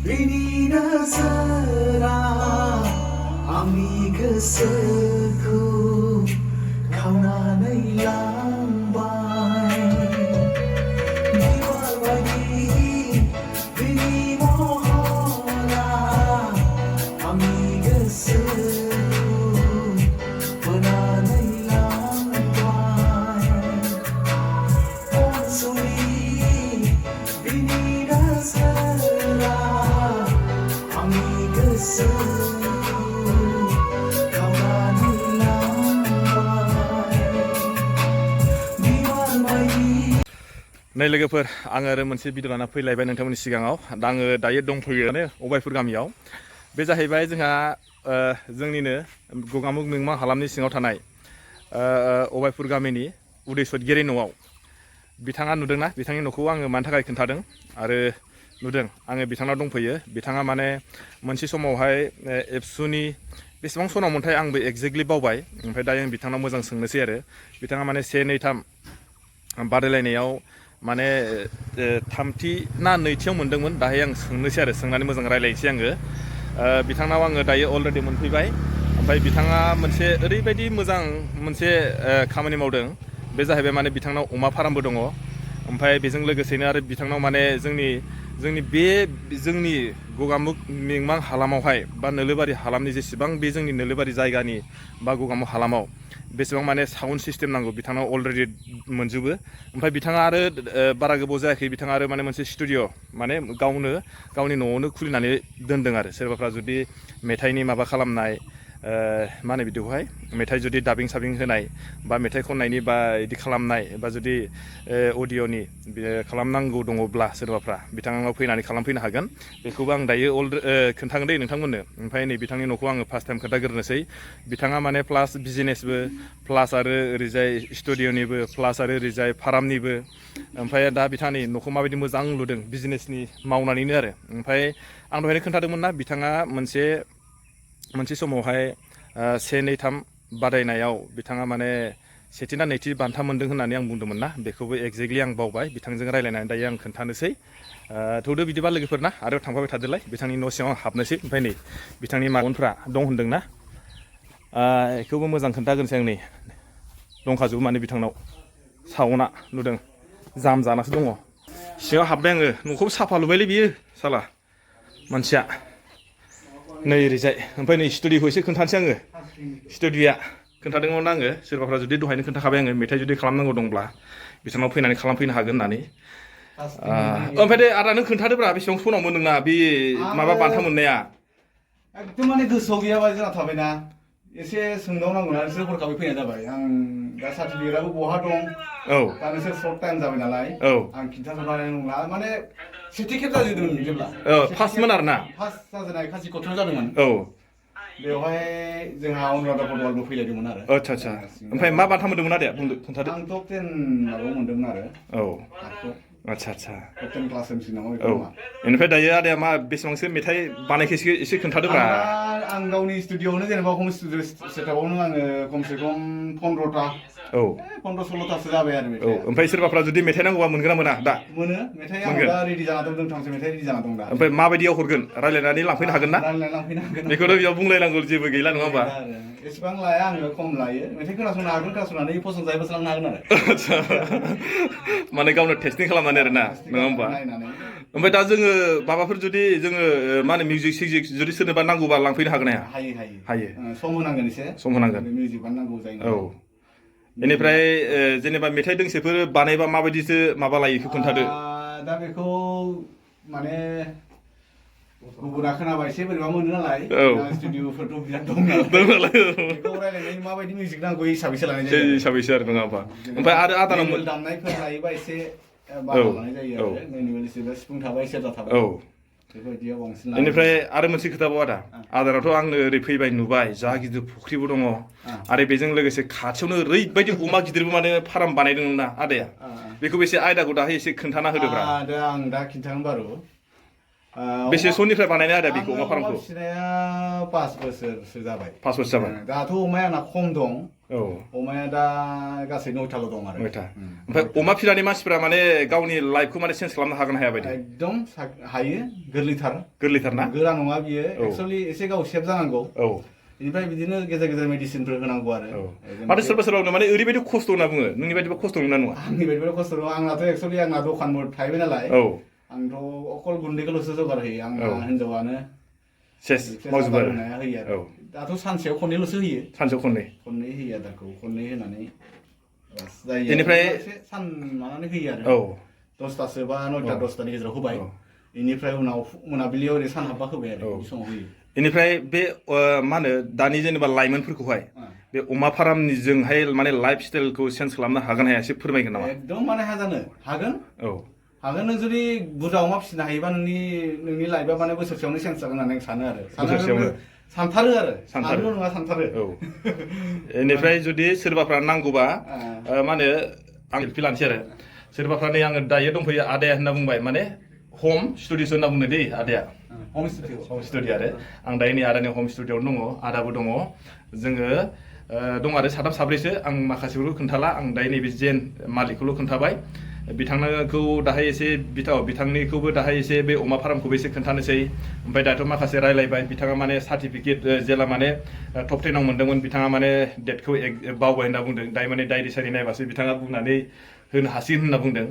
बिनि नोजोरा आंनि गोसोखौ खावनानै लांबाय बिबार बायदि बिनि महरा आंनि गोसोखौ बोनानै लांबाय अनसुलि बिनि नोजोरा आंनि गोसोखौ खावनानै लांबाय बिबार बायदि। नै लोगोफोर आङो आरो मोनसे भिडिअ लाना फैलायबाय नोंथांमोननि सिगाङाव दा आङो दायो दंफैयो अबायपुर गामियाव बे जाहैबाय जोंहा जोंनिनो गगामुग मिंमां हालामनि सिङाव थानाय अबायपुर गामिनि उदै सतगियारि न'आव बिथाङा नुदोंना बिथांनि न'खौ आङो मानि थाखाय खोन्थादों आरो नुदों आङो बिथांनाव दंफैयो बिथाङा माने मोनसे समावहाय एबसुनि बेसेबां सनावमोनथाय आंबो एक्जेक्टलि बावबाय ओमफ्राय दायो आं बिथांनाव मोजां सोंनोसै आरो बिथाङा माने 1, 2, 3 बादायलायनायाव माने थामथि ना नैथियाव मोनदोंमोन दाहाय आं सोंनोसै आरो सोंनानै मोजां रायलायनोसै आङो बिथांनाव आङो दायो अलरेडि मोनफैबाय ओमफ्राय बिथाङा मोनसे ओरैबायदि मोजां मोनसे खामानि मावदों बे जाहैबाय माने बिथांनाव अमा फार्मबो दङ ओमफ्राय बेजों लोगोसेनो आरो बिथांनाव माने जोंनि गगामुग मिंमां हालामावहाय बा नोलोबारि हालामनि जेसेबां बे जोंनि नोलोबारि जायगानि बा गगामुग हालामाव बेसेबां माने साउन्ड सिस्टेम नांगौ बिथांनाव अलरेडि मोनजोबो ओमफ्राय बिथाङा आरो बारा गोबाव जायाखै बिथाङा आरो माने मोनसे स्टुडिअ माने गावनि न'आवनो खुलिनानै दोनदों आरो सोरबाफ्रा जुदि मेथाइनि माबा खालामनाय मा होनो बिदिखौहाय मेथाइ जुदि डाबिं साबिं होनाय बा मेथाइ खननायनि बा इदि खालामनाय बा जुदि अडिअ'नि खालामनांगौ दङब्ला सोरबाफ्रा बिथांनाव फैनानै खालामफैनो हागोन बेखौबो आं दायो खोन्थागोन दे नोंथांमोननो ओमफ्राय नै बिथांनि न'खौ आङो फार्स्ट टाइम खोन्थाग्रोनोसै बिथाङा माने प्लास बिजनेसबो प्लास आरो ओरैजाय स्टुडिअ'निबो प्लास आरो ओरैजाय फार्मनिबो ओमफ्राय दा बिथांनि न'खौ माबायदि मोजां लुदों बिजनेसनि मावनानैनो आरो ओमफ्राय आं दहायनो खोन्थादोंमोन ना बिथाङा मोनसे समावहाय 1, 2, 3 बादायनायाव बिथाङा माने सेथि ना नैथि बान्था मोनदों होननानै आं बुंदोंमोन ना बेखौबो एक्जेक्टलि आं बावबाय बिथांजों रायलायनानै दायो आं खोन्थानोसै थौदो बिदिबा लोगोफोर ना आरो थांफाबाय थादोलाय बिथांनि न' सिङाव हाबनोसै ओमफ्राय नै बिथांनि मावनफ्रा दं होनदोंना बेखौबो मोजां खोन्थाग्रोनोसै आं नै दंखाजोबो माने बिथांनाव सावना नुदों जाम जानासो दङ सिङाव हाबबाय आङो न'खौबो साफा लुबायलै बियो साला मानसिया नै ओरैजाय ओमफ्राय नै स्टुडिअ'खौ एसे खोन्थानोसै आङो स्टुडिअ'आ खोन्थादोंमोन आङो सोरबाफ्रा जुदि दहायनो खोन्थाखाबाय आङो मेथाइ जुदि खालामनांगौ दंब्ला बिथांनाव फैनानै खालामफैनो हागोन होननानै ओमफ्राय दे आदा नों खोन्थादोब्रा बेसेबां सनावमोन नोंना बे माबा बान्था मोननाया एकदम माने गोसोआव गैयाबा जाना थाबायना एसे सोंदावनांगौ ना नोंसोर हरखाबै फैनाय जाबाय आं दा सार्टिफिकेटआबो बहा दं औ दा नोंसोर सर्ट टाइम जाबाय नालाय औ आं खिन्थाजोबनाय नंला माने सेथि खेब जाजेनदोंमोन जेब्ला फार्स्टमोन आरो ना फार्स्ट जाजेननाय खासि कथ्रायाव जादोंमोन औ बेवहाय जोंहा अनुराधा पदवालबो फैलायदोंमोन आरो आच्छा ओमफ्राय मा बान्था मोन्दोंमोन आदाया बुंदो खोन्थादो आं टप 10 माबायाव मोन्दोंमोन आरो औ थाखो आच्छा टप 10 क्लास एमसि नामा औ बेखौ बेनिफ्राय दायो आदाया मा बेसेबांसो मेथाइ बानायखो एसे खोन्थादोब्रा आं गावनि स्टुडिअ'आवनो जेनेबा हम स्टुडिअ सेटआपआवनो आङो खमसे खम 15टा औ 15-16टासो जाबाय आरो औ ओमफ्राय सोरबाफ्रा जुदि मेथाइ नांगौबा मोनगोन ना मोना दा मोनो मेथाइ आं दा रेडि जाना दं दोंथामसो मेथाइ रेडि जाना दं दा ओमफ्राय माबायदियाव हरगोन रायलायनानै लांफैनो हागोन ना रायलायना लांफैनो हागोन बेखौथ' बेयाव बुंलायनांगौ जेबो गैला नङा होमबा एसेबां लाया आङो खम लायो मेथाइ खोनासंनो हागोन खोनासंनानै फसन जायोबासो लांनो हागोन आरो आच्छा माने गावनो टेस्टिं खालामनानै आरो ना नङा होमबा ओमफ्राय दा जोङो माबाफोर जुदि जोङो मा होनो मिउजिक सिउजिक जुदि सोरनोबा नांगौबा लांफैनो हागोन ना हायो सम होनांगोन एसे सम होनांगोन मिउजिक बानायनांगौ जायो औ बेनिफ्राय जेनेबा मेथाइ दोंसेफोर बानायबा माबायदिसो माबा लायो बेखौ खोन्थादो दा बेखौ माने गुबुना खोनाबा एसे बोरैबा मोनो नालाय स्टुडिअफोरथ' बिराद दं नालाय बेखौ रायलायनायनि माबायदि मिउजिक नांगौ हिसाबैसो लानाय जायो हिसाबैसो आरो नङा होमबा ओमफ्राय आरो आदानाव दामनायफोर लायोबा एसे बारा लानाय जायो आरो मेनुवेल सिफुं थाबाय सेरजा थाबाय बेबायदियाव बांसिन बेनिफ्राय आरो मोनसे खोथाबाव आदाराथ' आंनो ओरै फैबाय नुबाय जा गिदिर फुख्रिबो दङ आरो बेजों लोगोसे खाथियावनो ओरैबायदि अमा गिदिरबो माने फार्म बानायदों ना आदाया बेखौबो एसे आयदाखौ दाहाय एसे खोन्थाना होदोब्रा आं दा खिन्थागोन बारु बेसे समनिफ्राय बानायनाय आदा बेखौ अमा फार्मखौ? अमा फिसिनाया 5 बोसोरसो जाबाय। 5 बोसोर जाबाय। दाथ' अमाया आंना खम दं। औ। अमाया दा गासै 9थाल' दं आरो। 9था। ओमफ्राय अमा फिनानै मानसिफोरा माने गावनि लाइफखौ माने चेन्ज खालामनो हागोन हाया बायदि? एकदम हायो, गोरलैथार। गोरलैथार ना? गोरा नङा बियो। एक्चुअली एसे गाव सेफ जानांगौ। औ। बेनिफ्राय बिदिनो गेजेर गेजेर मेडिसिनफोर होनांगौ आरो। माथो सोरबा सोरबा माने ओरैबायदि खस्थ' होनना बुङो, नोंनि बायदिबा खस्थ' नङा नङा? आंनि बायदिबा खस्थ' नङा। आंनाथ' एक्चुअली आंना दखानबो थाहैबाय नालाय। औ। आंथ' अकल गुन्दैखौल'सो जगार होयो। आंना हिनजावानो सेस मावजोबो आरो। होयो आरो। दाथ' सानसेयाव खननैल'सो होयो। सानसेयाव खननै? खननै होयो आदारखौ। खननै होनानै जायो। बेनिफ्राय सान मानानै होयो आरो। औ। 10थासो बा 9था 10थानि गेजेराव होबाय। बेनिफ्राय उनाव मोनाबिलियाव ओरै सान हाबबा होबाय आरो। बे समाव होयो। बेनिफ्राय बे मा होनो दानि जेनेबा लाइमोनफोरखौहाय बे अमा फार्मनिजोंहाय माने लाइफ स्टाइलखौ चेन्ज खालामनो हागोन हाया एसे फोरमायगोन नामा? एकदम माने हाजानो हागोन। औ। हागोन नों जुदि बुरजा अमा फिसिनो हायोबा नोंनि लाइफआ माने बोसोरसेयावनो चेन्ज जागोन होननानै आं सानो आरो। बोसोरसेयावनो सानथारो आरो। सानथारो नङा सानथारो। औ। बेनिफ्राय जुदि सोरबाफ्रा नांगौबा मा होनो आं लानोसै आरो सोरबाफ्रा नै आङो दायो दंफैयो आदाया होनना बुंबाय माने हम स्टुडिअ'सो होनना बुंनो दै आदाया। हम स्टुडिअ' आरो आं दायो नै आदानि हम स्टुडिअ'आवनो दङ, आदाबो दङ। जोङो दं आरो साथाम साब्रैसो। आं माखासेफोरखौ खोन्थाला, आं दायो नैबे जेन मालिकखौल' खोन्थाबाय। बिथांखौ दाहाय एसे बिथांनिखौबो दाहाय एसे बे अमा फार्मखौबो एसे खोन्थानोसै। ओमफ्राय दाथ' माखासे रायलायबाय, बिथाङा माने सार्टिफिकेट जेला माने टप 10आव मोनदोंमोन, बिथाङा माने डेटखौ बावबाय होनना बुंदों। दायो माने डायरि सायरि नायबासो बिथाङा बुंनानै होनो हासिगोन होनना बुंदों।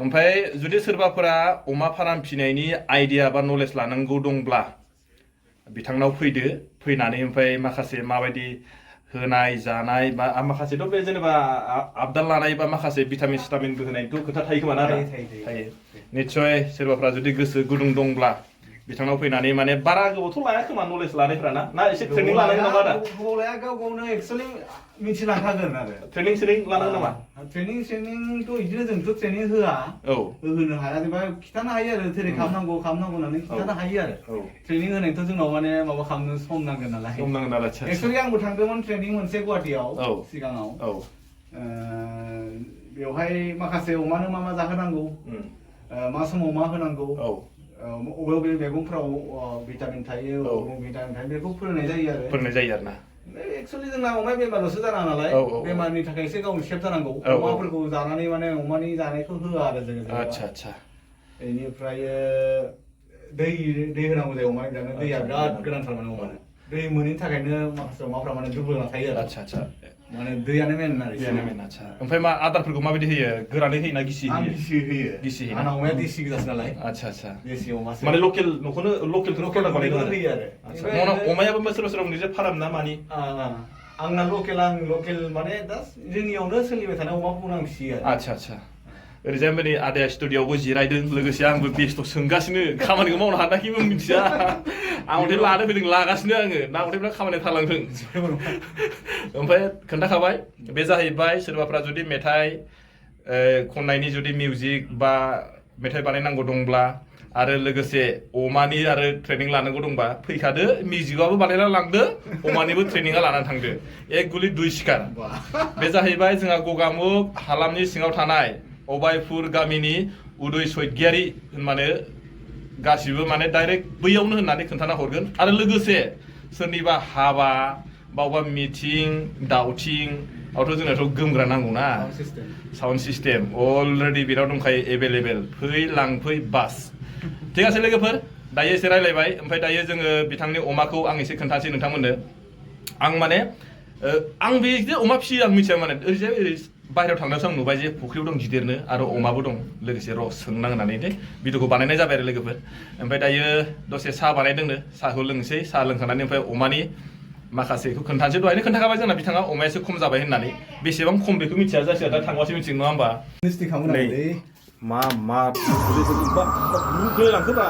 ओमफ्राय जुदि सोरबाफोरा अमा फार्म फिनायनि आइडिया बा नलेज लानांगौ दंब्ला बिथांनाव फैदो, फैनानै ओमफ्राय माखासे माबायदि होनाय जानाय बा माखासेथ' बे जेनेबा आबदाल लानाय बा माखासे भिटामिन सिटामिनबो होनायथ' खोथा थायो खोमा ना? थायो। निस्सय सोरबाफ्रा जुदि गोसो गुदुं दंब्ला बिथांनाव फैनानै माने बारा गोबावथ' लाया खोमा नलेज लानायफ्रा ना एसे ट्रेनिं लानांगोन नामा दा? गोबाव लाया, गाव गावनो एक्चुअलि मिथिलांखागोन आरो। ट्रेनिं लानांगोन नामा? ट्रेनिंथ' बिदिनो जोंथ' ट्रेनिं होआ। औ। होनो हाया जेनेबा खिथानो हायो आरो जेरै खालामनांगौ होननानै खिथानो हायो आरो। ट्रेनिं होनायथ' जोंनाव माने माबा खालामनो सम नांगोन नालाय। सम नांगोन आरो। एक्चुअली आंबो थांदोंमोन ट्रेनिं मोनसे गुवाहाटियाव सिगाङाव। बेवहाय माखासे अमानो मा जाहोनांगौ, मा समाव मा होनांगौ, बबे मैगंफ्राव भिटामिन थायो, भिटामिन थायो, बेखौ फोरोंनाय जायो आरो ना। एक्चुअली जोंना अमाया बेमारल'सो जानाङा नालाय, बेमारनि थाखाय एसे गावनो सेफ जानांगौ। अमाफोरखौ जानानै माने अमानि जानायखौ होआ आरो जोङो। आच्छा। बेनिफ्राय दै होनांगौ जायो अमानो जानो। दैया बिराद गोनांथार माने अमानो। दै मोनैनि थाखायनो माखासे अमाफ्रा माने दुरबल जाना थायो आरो। आच्छा। माने दैयानो मेन आरो। ओमफ्राय मा आदारफोरखौ माबायदि होयो? गोरानै होयो ना गिसि होयो? आं गिसि होयो। गिसि होयो। आंना अमाया देसि गोजासो नालाय। आच्छा। देसि अमासो। माने लकेलखौनो प्रडाक्ट बानायदों आरो। अमायाबो सोरबा सोरबा निजे फार्म ना मानि? आंना लकेल माने दा जोंनियावनो सोलिबाय थानाय अमाखौनो आं फिसियो आरो। आच्छा। ओरैजाय माने आदाया स्टुडिअ'आवबो जिरायदों, लोगोसे आंबो बेस्थ' सोंगासिनो, खामानिखौ मावनो हानाखिबो मिथिया। आं हथे लानो फैदों, लागासिनो आङो। ना हथेफ्रा खामानिया थालांथों। ओमफ्राय खोन्थाखाबाय, बे जाहैबाय सोरबाफ्रा जुदि मेथाइ खननायनि जुदि मिउजिक बा मेथाइ बानायनांगौ दंब्ला आरो लोगोसे अमानि आरो ट्रेनिं लानांगौ दंबा फैखादो, मिउजिकआबो बानायना लांदो, अमानिबो ट्रेनिंआ लानानै थांदो। एक गुलि दुइ सिखार। बे जाहैबाय जोंहा गगामुग हालामनि सिङाव थानाय अबायपुर गामिनि उदय सैगियारि होनबानो गासिबो माने डाइरेक्ट बैयावनो होननानै खोन्थाना हरगोन। आरो लोगोसे सोरनिबा हाबा, बावबा मिटिं, दावथिं आवथ' जोंनाथ' गोमग्रा नांगौना, साउन्ड सिस्टेम अलरेडि बेनाव दंखायो एभेलेबेल। फै लांफै बास। ठीक आसे लोगोफोर, दायो एसे रायलायबाय, ओमफ्राय दायो जोङो बिथांनि अमाखौ आं एसे खोन्थासै नोंथांमोननो। आं माने आं बे अमा फिसियो आं मिथिया माने ओरै बाहेरायाव थांनायावसो आं नुबाय जे फुख्रियाव दं गिदिरनो आरो अमाबो दं लोगोसे र' सोंना होननानै दे भिडिअखौ बानायनाय जाबाय आरो लोगोफोर। ओमफ्राय दायो दसे साहा बानायदोंनो, साहाखौ लोंसै, साहा लोंखांनानै ओमफ्राय अमानि माखासेखौ खोन्थानोसै। दहायनो खोन्थाखाबाय जोंना बिथाङा अमाया एसे खम जाबाय होननानै। बेसेबां खम बेखौ मिथिया, जायखिजाया दा थांबासो मिथिगोन नङा होमबा? मा लांखोब्रा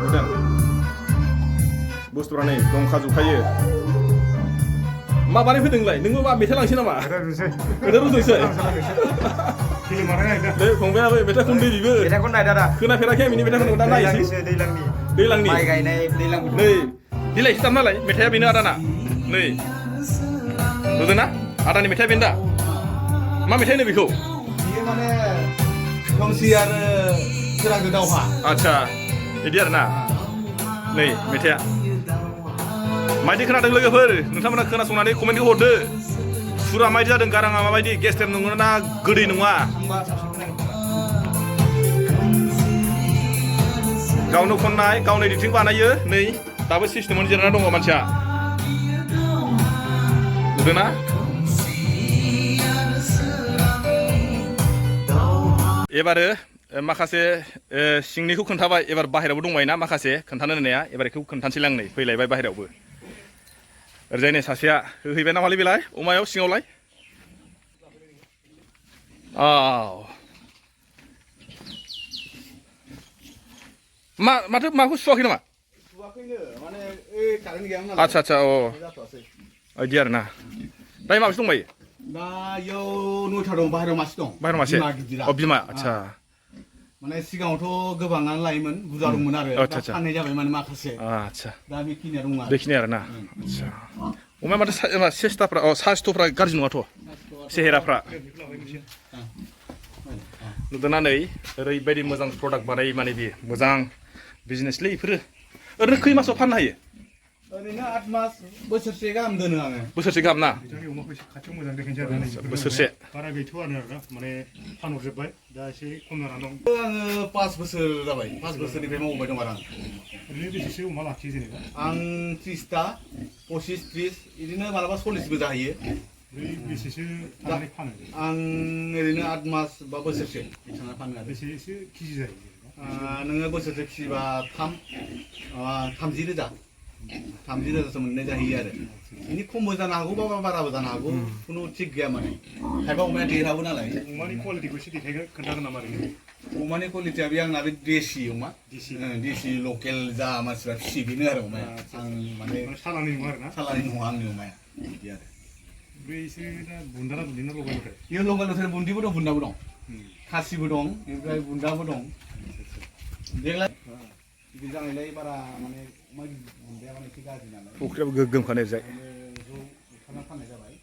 नुदों बुस्थुफ्रा नै दंखाजोबखायो। मा बानायफैदोंलाय? नोंबो मा मेथाइ लांसै नामा? मेथाइ रुजोंसै? फंबायाबो मेथाइ खनदै बिबो। मेथाइ खननाय दादा खोनाफेराखै बिनि मेथाइ खननायखौ दा नायसै। दैलांनि माइ गायनाय दैलां नै बिलाइ खिथाम नालाय मेथाइआ बेनो आदाना। नै नुदोंना आदानि मेथाइआ बेनो दा? मा मेथाइ होनो बेखौ? बियो माने खोमसि आरो सोरांजों दावहा आदसा बिदि आरोना नै मेथाइआ माबायदि खोनादों लोगोफोर नोंथांमोना खोनासंनानै कमेन्टखौ हरदो सुरा माबायदि जादों गाराङा माबायदि गेस्टेम नंगौना गोदै नङा गावनो खननाय गावनो एडिटिं बानायो नै दाबो सिस्टेमाव जिरायना दङ मानसिया नुदोंना एबारो माखासे सिंनिखौ खोन्थाबाय एबार बाहेरायावबो दंबाय ना माखासे खोन्थानो होननाया एबार बेखौ खोन्थानोसै आं नै फैलायबाय बाहेरायावबो ओरैजाय नै सासेया होहैबाय नामालै बेलाय अमायाव सिङावलाय माथो माखौ सुवाखै नामा आदसा आदसा अ बिदि आरोना दायो माबेसो दंबायो दा इयाव 9था दं बाहेरायाव मासे दं बाहेरायाव मासे अ बिमा आदसा माने सिगाङावथ' गोबाङानो लायोमोन बुरजा दंमोन आरो दा फाननाय जाबाय माने माखासे आदसा दा बेखिनिया दं आरो बेखिनि आरोना आदसा अमाया माथो सेस्ताफ्रा साइस्थ'फ्रा गाज्रि नङाथ' सेहेराफ्रा नुदोंना नै ओरैबायदि मोजां प्रडाक्ट बानायो माने बेयो मोजां बिजनेसलै बेफोरो ओरैनो खै मासाव फाननो हायो ओरैनो 8 मास बोसोरसे गाहाम दोनो आङो बोसोरसे गाहाम ना अमाखौ एसे खाथियाव मोजां देखायनोसै आरो बोसोरसे बारा गैथ'आनो आरो माने फानहरजोब्बाय दा एसे खम जानानै दं आङो 5 बोसोर जाबाय 5 बोसोरनिफ्राय मावबाय दं आरो आं ओरैनो बेसेसो अमा लाखियो जेनेबा आं 30ता 25 30 बिदिनो मालाबा 40बो जाहैयो बेसेसो थानानै फानो आं ओरैनो 8 मास बा बोसोरसे बिथाङा फानो आरो बेसेसो केजि जायो नोङो बोसोरसे फिसिबा 30,000 30,000सो मोननाय जाहैयो आरो बेनि खमबो जानो हागौ बा बाराबो जानो हागौ खुनु थिग गैया माने खायफा अमाया देराबो नालाय अमानि क्वालिटिखौ एसे देखायगोन खोन्थागोन नामा ओरैनो अमानि क्वालिटिया बे आंना बे देसि अमा देसि लकेल जा मानसिफ्रा फिसियो बेनो आरो अमाया आं माने सालानि नङा आरो ना सालानि नङा आंनि अमाया बिदि आरो बैसोर दा बुन्दाना बुन्दिना लगायबाथाय बेयो लगाय बुन्दिबो दं बुन्दाबो दं खासिबो दं ओमफ्राय बुन्दाबो दं देग्लाय बिदि जानायलाय बारा माने अमा बुन्दाया माने एसे गाज्रि नालाय फुख्रियाबो गोग्गोमखानाय जाय ज' ओंखारना फाननाय जाबाय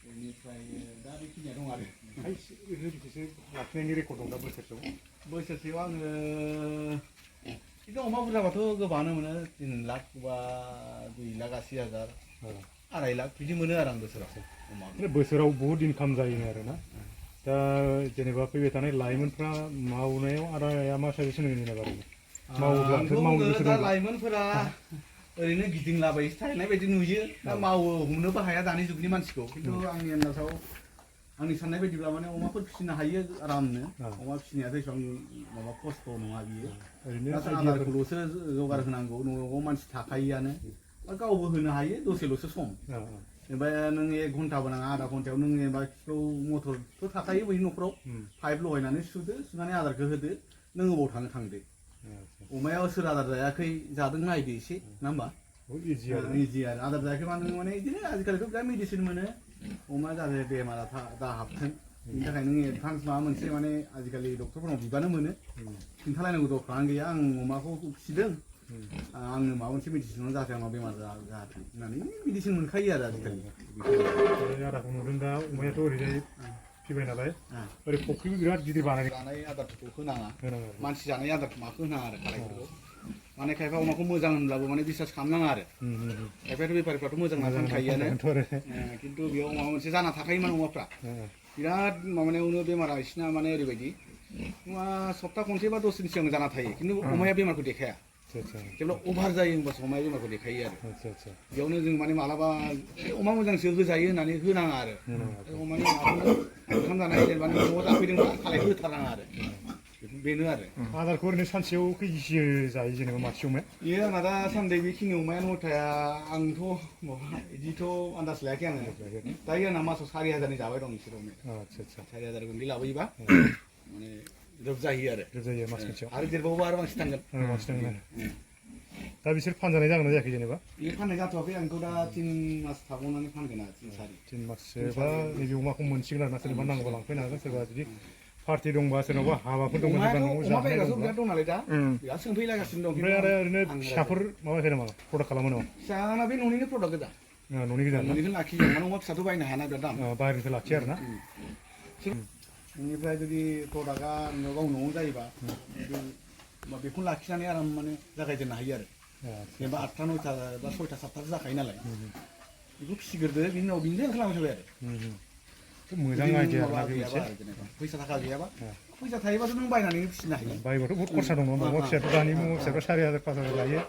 बेनिफ्राय दा बेखिनिया दं आरो ओरैनो बेसेसो लाखिनायनि रेकर्ड दं दा बोसोरसेयाव आङो बिदिनो अमा बुरजाबाथ' गोबाङानो मोनो 3 लाख बा 2 लाख 80,000 2.5 लाख बिदि मोनो आरो आं बोसोराव बोसोराव बहुद इनकाम जायो आरो ना दा जेनेबा फैबाय थानाय लाइमोनफ्रा मावनायाव आदाया मा साजेसन होगोन जेनेबा दा लाइमोनफोरा ओरैनो गिदिंलाबायसो थाहैनाय बायदि नुयो दा मावो हमनोबो हाया दानि जुगनि मानसिखौ खिन्थु आंनि आन्दाजाव आंनि साननाय बायदिब्ला माने अमाफोर फिसिनो हायो आरामनो अमा फिसिनायाथ' एसेबां माबा खस्थ' नङा बियो ओरैनो आदारखौल'सो जगार होनांगौ न'आव मानसि थाखायोआनो गावबो होनो हायो दसेल'सो सम जेनेबा नों 1 घन्टाबो नाङा आधा घन्टायाव नों जेनेबा खिखौ मटरथ' थाखायो बै न'खराव पाइप लगायनानै सुनानै आदारखौ होदो नों अबाव थांदो अमाया सोर आदार जायाखै जादों नायदो एसे ना होमबा इजि आरो आदार जायाखै माने बिदिनो आजिखालिथ' बिराद मेडिसिन मोनो अमा जाहाथे बेमारा दा हाबथों बिनि थाखाय नों एडभान्स माबा मोनसे माने आजिखालि डक्टरफोरनाव बिबानो मोनो खिन्थालायनांगौ दरखारानो गैया आं अमाखौ फिसिदों आंनो माबा मोनसे मेडिसिन जाहाथे आंनाव बेमार जाहाथे होननानै मेडिसिन मोनखायो आरो आजिखालि आदाखौ नुदों दा अमायाथ' ओरैजाय फिबाय नालाय ओरै फुख्रिबो बिराद गिदिर जानाय आदारफोरखौ होनाङा मानसि जानाय आदारखौ माखौ होनाङा आरो खालायफोरखौ माने खायफा अमाखौ मोजां होनब्लाबो माने बिसास खालामनाङा आरो खायफायाथ' बेफारिफ्राथ' मोजां नाजाखायोआनो खिन्थु बेयाव माबा मोनसे जाना थाखायोमोन अमाफ्रा बिराद माबानायावनो बेमारा बिसिना माने ओरैबायदि सप्ता खनसे बा 10 दिन सिगां जाना थायो खिन्थु अमाया बेमारखौ देखाया जेब्ला अभार जायो होनबासो अमाया बेमारखौ देखायो आरो बेयावनो जों माने मालाबा अमा मोजांसो होजायो होननानै होनाङा आरो अमानि माबाखौनो ओंखाम जानाय जेनेबा न'आव जाफैदोंबा खालायखौ होथारनाङा आरो बेनो आरो आदारखौ ओरैनो सानसेयाव खैजिसो जायो जेनेबा मासे अमाया बेयो आंना दा सान्दै बेखिनि अमाया 9थाया आंथ' माबा बिदिथ' आन्दाज लायाखै आङो दायो आंना मासाव 4,000नि जाबाय दं बिसोर अमाया 4,000 गुन्दै लाबोयोबा माने जोब जायो आरो मास मोनसेयाव आरो देरबावोबा आरो बांसिन थांगोन दा बिसोर फानजानाय जागोन ना जायाखै जेनेबा बे फाननाय जाथ'वाखै आंथ' दा 3 मास थाबावनानै फानगोन आरो 3 माससो बा नैबे अमाखौ मोनसिगोन आरो ना सोरबा नांगौबा लांफैनो हागोन सोरबा जुदि पार्टि दंबा सोरनावबा हाबाफोर दंबा न'आव जानाय बिराद दं नालाय दा बिराद सोंफैलागासिनो दं ओमफ्राय आरो ओरैनो फिसाफोर माबायाखै नामा प्रडाक्ट खालामो नामा फिसाना बे न'निनो प्रडाक्ट गोजा न'नि गोजा न'निखौनो लाखियो माने अमा फिसाथ' बायनो हाया बिराद दाम बाहेरनिफ्राय लाखियो आरो ना बेनिफ्राय जुदि प्रडाक्टआ गाव न'आव जायोबा बेखौ लाखिनानै आराम माने जागायजेननो हायो आरो जेनेबा 8टा 9टा बा 6टा 7टासो जाखायो नालाय बेखौ फिसिग्रोदो बिनि उनाव बिनिफ्राय ओंखारलांबाय आरो मोजां आइडिया माबा गैयाबा आरो जेनेबा फैसा थाखा गैयाबा फैसा थायोबाथ' नों बायनानै फिसिनो हायो बायबाथ' बहुत खरसा दङ अमा फिसायाथ' दानि अमा फिसायाथ' 4,000 5,000 लायो